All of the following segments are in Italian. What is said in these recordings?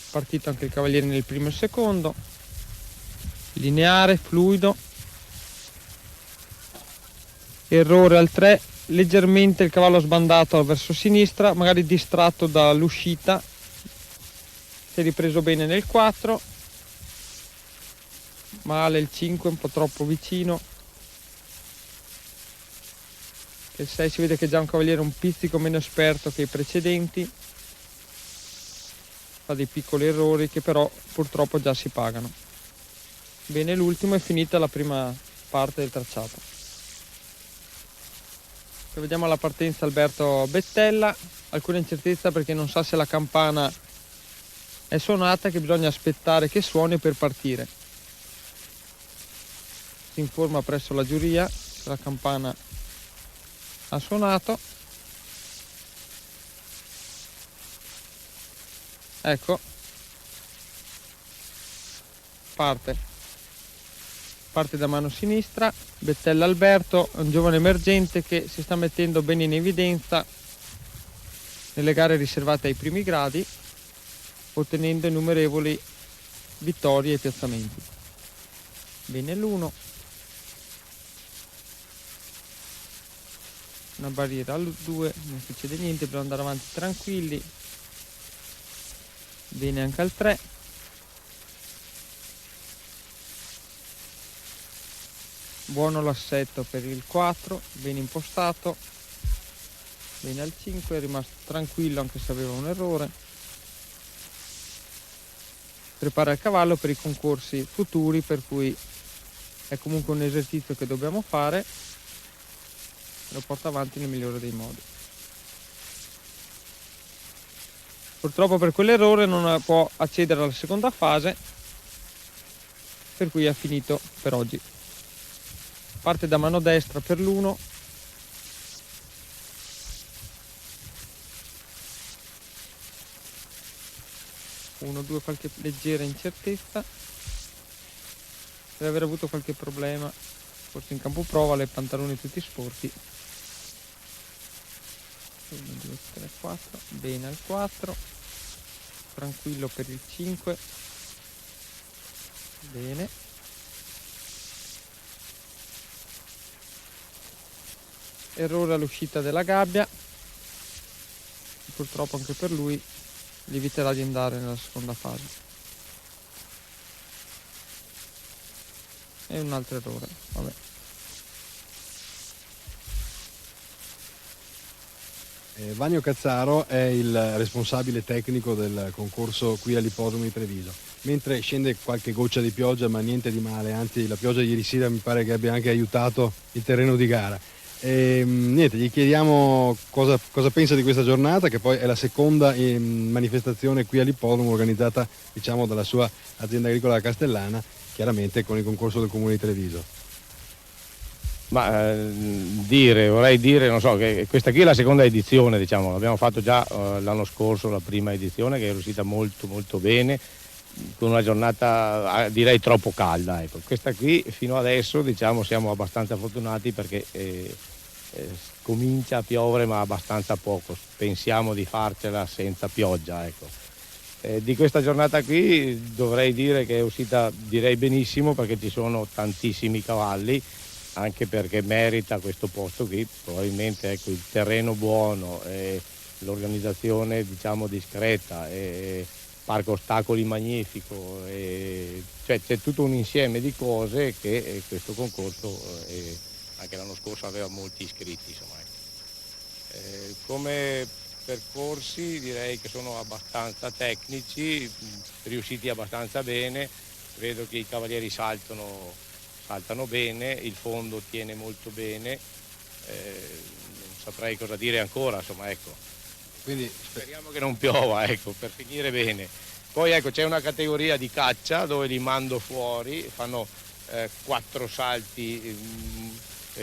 Partito anche il cavaliere nel primo e secondo, lineare, fluido. Errore al 3, leggermente il cavallo sbandato verso sinistra, magari distratto dall'uscita. Si è ripreso bene nel 4, male il 5, un po' troppo vicino. Il 6 si vede che è già un cavaliere un pizzico meno esperto che i precedenti, fa dei piccoli errori che però purtroppo già si pagano. Bene, l'ultimo, è finita la prima parte del tracciato. Vediamo la partenza Alberto Bettella, alcuna incertezza perché non sa se la campana è suonata, che bisogna aspettare che suoni per partire. Si informa presso la giuria se la campana ha suonato. Ecco, parte da mano sinistra. Bettella Alberto è un giovane emergente che si sta mettendo bene in evidenza nelle gare riservate ai primi gradi, ottenendo innumerevoli vittorie e piazzamenti. Bene l'1, una barriera al 2, non succede niente, dobbiamo andare avanti tranquilli. Bene anche al 3, buono l'assetto per il 4, ben impostato. Bene al 5, è rimasto tranquillo anche se aveva un errore. Prepara il cavallo per i concorsi futuri, per cui è comunque un esercizio che dobbiamo fare, lo porta avanti nel migliore dei modi. Purtroppo per quell'errore non può accedere alla seconda fase, per cui ha finito per oggi. Parte da mano destra per l'1, uno, due, qualche leggera incertezza, deve aver avuto qualche problema, forse in campo prova, le pantaloni tutti sporchi. 1, 2, 3, 4, bene al 4, tranquillo per il 5, bene. Errore all'uscita della gabbia, purtroppo anche per lui gli eviterà di andare nella seconda fase. E un altro errore, vabbè. Vanio Cazzaro è il responsabile tecnico del concorso qui all'Ippodromo di Treviso. Mentre scende qualche goccia di pioggia, ma niente di male, anzi la pioggia ieri sera mi pare che abbia anche aiutato il terreno di gara. Niente, gli chiediamo cosa pensa di questa giornata, che poi è la seconda manifestazione qui all'Ippodromo organizzata, diciamo, dalla sua azienda agricola castellana, chiaramente con il concorso del Comune di Treviso. Ma vorrei dire, non so, che questa qui è la seconda edizione, diciamo, l'abbiamo fatto già l'anno scorso, la prima edizione, che è riuscita molto molto bene, con una giornata direi troppo calda, ecco. Questa qui fino adesso, diciamo, siamo abbastanza fortunati perché comincia a piovere ma abbastanza poco, pensiamo di farcela senza pioggia, ecco. Di questa giornata qui dovrei dire che è uscita, direi, benissimo, perché ci sono tantissimi cavalli, anche perché merita questo posto qui, probabilmente, ecco, il terreno buono, l'organizzazione, diciamo, discreta, parco ostacoli magnifico, cioè c'è tutto un insieme di cose che questo concorso, anche l'anno scorso, aveva molti iscritti, insomma, ecco. Come percorsi direi che sono abbastanza tecnici, riusciti abbastanza bene, vedo che i cavalieri saltano bene, il fondo tiene molto bene, non saprei cosa dire ancora, insomma, ecco. Quindi speriamo che non piova, ecco, per finire bene. Poi ecco, c'è una categoria di caccia dove li mando fuori, fanno 4 salti,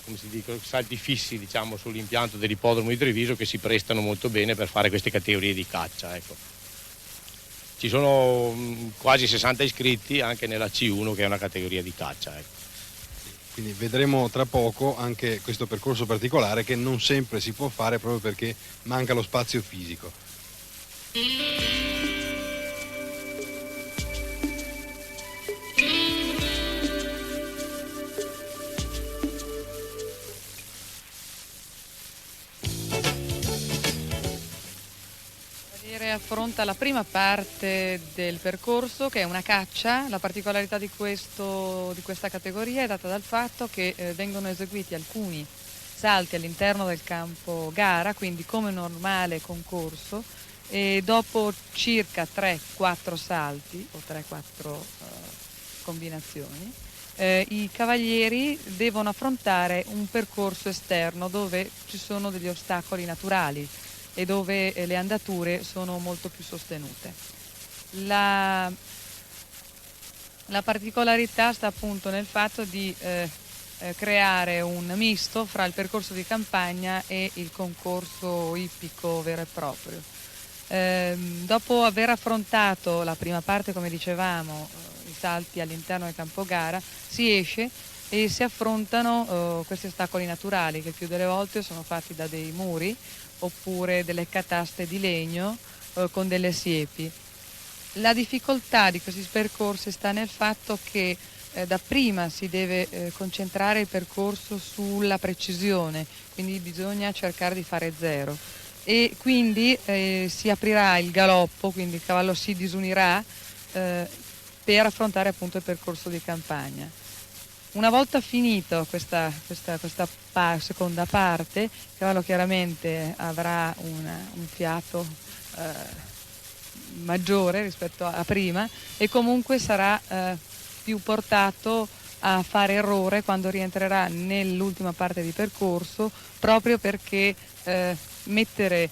come si dice, salti fissi, diciamo, sull'impianto dell'ippodromo di Treviso, che si prestano molto bene per fare queste categorie di caccia, ecco. Ci sono quasi 60 iscritti anche nella C1, che è una categoria di caccia, ecco. Quindi vedremo tra poco anche questo percorso particolare che non sempre si può fare proprio perché manca lo spazio fisico. Affronta la prima parte del percorso, che è una caccia. La particolarità di questa categoria è data dal fatto che vengono eseguiti alcuni salti all'interno del campo gara, quindi come normale concorso, e dopo circa 3-4 salti o 3-4 combinazioni i cavalieri devono affrontare un percorso esterno dove ci sono degli ostacoli naturali e dove le andature sono molto più sostenute. La particolarità sta appunto nel fatto di creare un misto fra il percorso di campagna e il concorso ippico vero e proprio. Dopo aver affrontato la prima parte, come dicevamo, i salti all'interno del campo gara, si esce e si affrontano questi ostacoli naturali, che il più delle volte sono fatti da dei muri oppure delle cataste di legno con delle siepi. La difficoltà di questi percorsi sta nel fatto che dapprima si deve concentrare il percorso sulla precisione, quindi bisogna cercare di fare zero, e quindi si aprirà il galoppo, quindi il cavallo si disunirà per affrontare appunto il percorso di campagna. Una volta finito questa seconda parte, il cavallo chiaramente avrà un fiato maggiore rispetto a prima e comunque sarà più portato a fare errore quando rientrerà nell'ultima parte di percorso, proprio perché mettere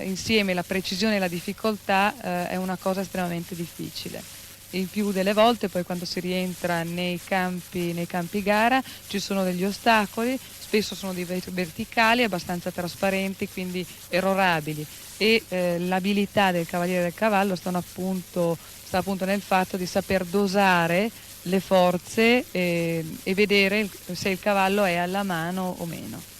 insieme la precisione e la difficoltà è una cosa estremamente difficile. Il più delle volte poi quando si rientra nei campi gara ci sono degli ostacoli, spesso sono dei verticali abbastanza trasparenti, quindi errorabili, e l'abilità del cavaliere e del cavallo sta appunto nel fatto di saper dosare le forze e vedere se il cavallo è alla mano o meno.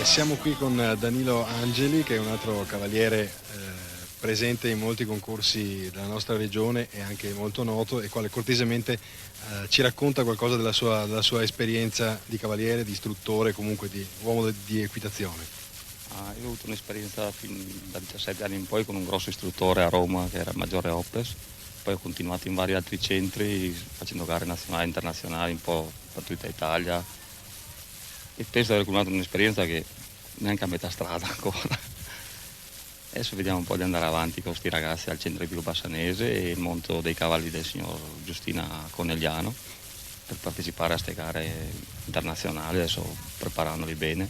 Siamo qui con Danilo Angeli, che è un altro cavaliere presente in molti concorsi della nostra regione e anche molto noto, e quale cortesemente ci racconta qualcosa della sua esperienza di cavaliere, di istruttore, comunque di uomo di equitazione. Io ho avuto un'esperienza da 17 anni in poi con un grosso istruttore a Roma che era Maggiore Oppes, poi ho continuato in vari altri centri facendo gare nazionali e internazionali un po' per tutta Italia, e penso di aver accumulato un'esperienza che neanche a metà strada ancora. Adesso vediamo un po' di andare avanti con questi ragazzi al centro ippico bassanese e il monto dei cavalli del signor Giustina Conegliano per partecipare a queste gare internazionali, adesso preparandoli bene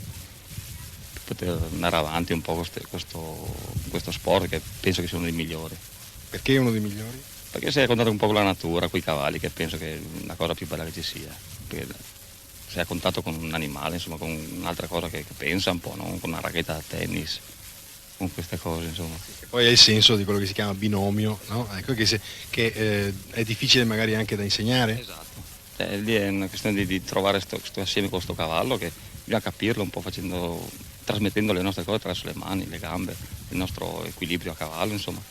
per poter andare avanti un po' questo sport, che penso che sia uno dei migliori. Perché è uno dei migliori? Perché sei a contatto un po' con la natura, con i cavalli, che penso che è la cosa più bella che ci sia. Perché sei a contatto con un animale, insomma, con un'altra cosa che pensa un po', no? Con una racchetta da tennis, con queste cose, insomma. E poi è il senso di quello che si chiama binomio, no? Ecco che è difficile magari anche da insegnare. Esatto. Lì è una questione di trovare questo assieme con questo cavallo, che bisogna capirlo un po' trasmettendo le nostre cose attraverso le mani, le gambe, il nostro equilibrio a cavallo, insomma.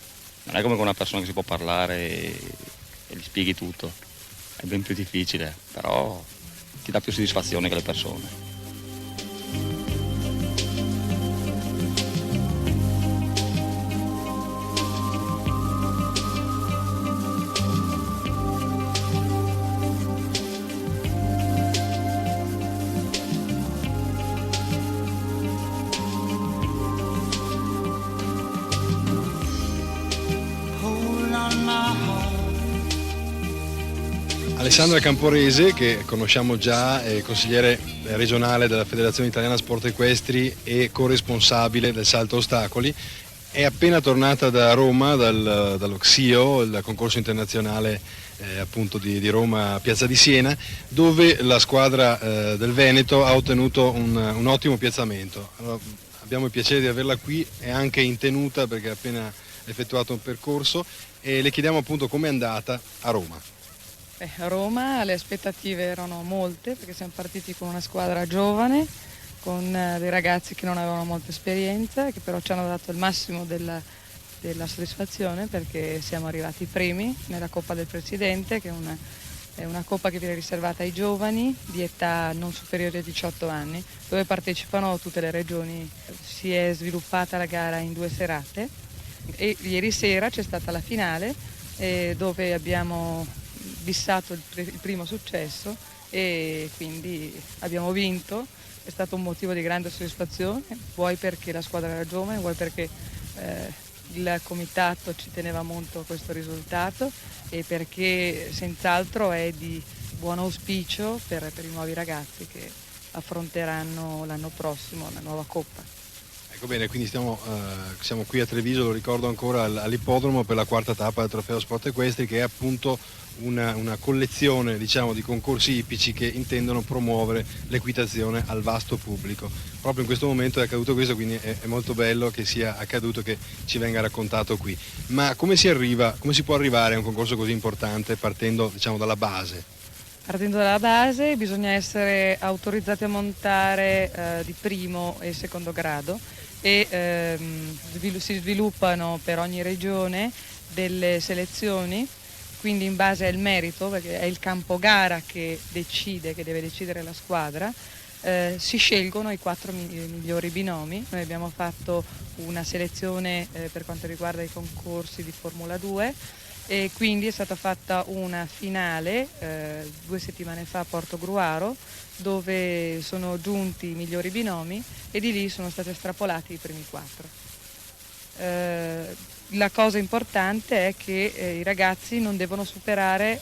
Non è come con una persona che si può parlare e gli spieghi tutto, è ben più difficile, però ti dà più soddisfazione che le persone. Alessandra Camporese, che conosciamo già, è consigliere regionale della Federazione Italiana Sport Equestri e corresponsabile del salto ostacoli, è appena tornata da Roma dallo XIO, il concorso internazionale appunto di Roma Piazza di Siena, dove la squadra del Veneto ha ottenuto un ottimo piazzamento. Allora, abbiamo il piacere di averla qui, è anche in tenuta perché ha appena effettuato un percorso, e le chiediamo appunto com'è andata a Roma. A Roma le aspettative erano molte, perché siamo partiti con una squadra giovane, con dei ragazzi che non avevano molta esperienza, che però ci hanno dato il massimo della soddisfazione, perché siamo arrivati primi nella Coppa del Presidente, che è una coppa che viene riservata ai giovani di età non superiore ai 18 anni, dove partecipano tutte le regioni. Si è sviluppata la gara in 2 serate e ieri sera c'è stata la finale, dove abbiamo bissato il primo successo e quindi abbiamo vinto. È stato un motivo di grande soddisfazione, vuoi perché la squadra era giovane, vuoi perché il comitato ci teneva molto a questo risultato e perché senz'altro è di buon auspicio per i nuovi ragazzi che affronteranno l'anno prossimo la nuova Coppa. Ecco bene, quindi siamo qui a Treviso, lo ricordo ancora, all'ippodromo per la 4ª tappa del Trofeo Sport Equestri, che è appunto una collezione, diciamo, di concorsi ippici che intendono promuovere l'equitazione al vasto pubblico. Proprio in questo momento è accaduto questo, quindi è molto bello che sia accaduto, che ci venga raccontato qui. Ma come si può arrivare a un concorso così importante partendo, diciamo, dalla base? Partendo dalla base bisogna essere autorizzati a montare di primo e secondo grado e si sviluppano per ogni regione delle selezioni, quindi in base al merito, perché è il campo gara che deve decidere la squadra, si scelgono i 4 migliori binomi. Noi abbiamo fatto una selezione per quanto riguarda i concorsi di Formula 2 e quindi è stata fatta una finale 2 settimane fa a Portogruaro, dove sono giunti i migliori binomi e di lì sono stati estrapolati i primi 4. La cosa importante è che i ragazzi non devono superare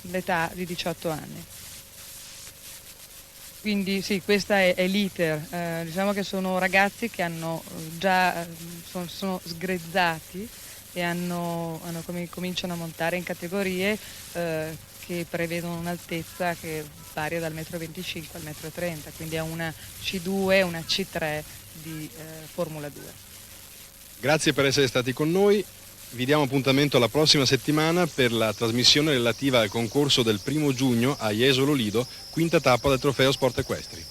l'età di 18 anni. Quindi sì, questa è l'iter. Diciamo che sono ragazzi che hanno sono sgrezzati e cominciano a montare in categorie che prevedono un'altezza che varia dal 1,25 m al 1,30 m, quindi è una C2, una C3 di Formula 2. Grazie per essere stati con noi, vi diamo appuntamento la prossima settimana per la trasmissione relativa al concorso del 1° giugno a Jesolo Lido, 5ª tappa del Trofeo Sport Equestri.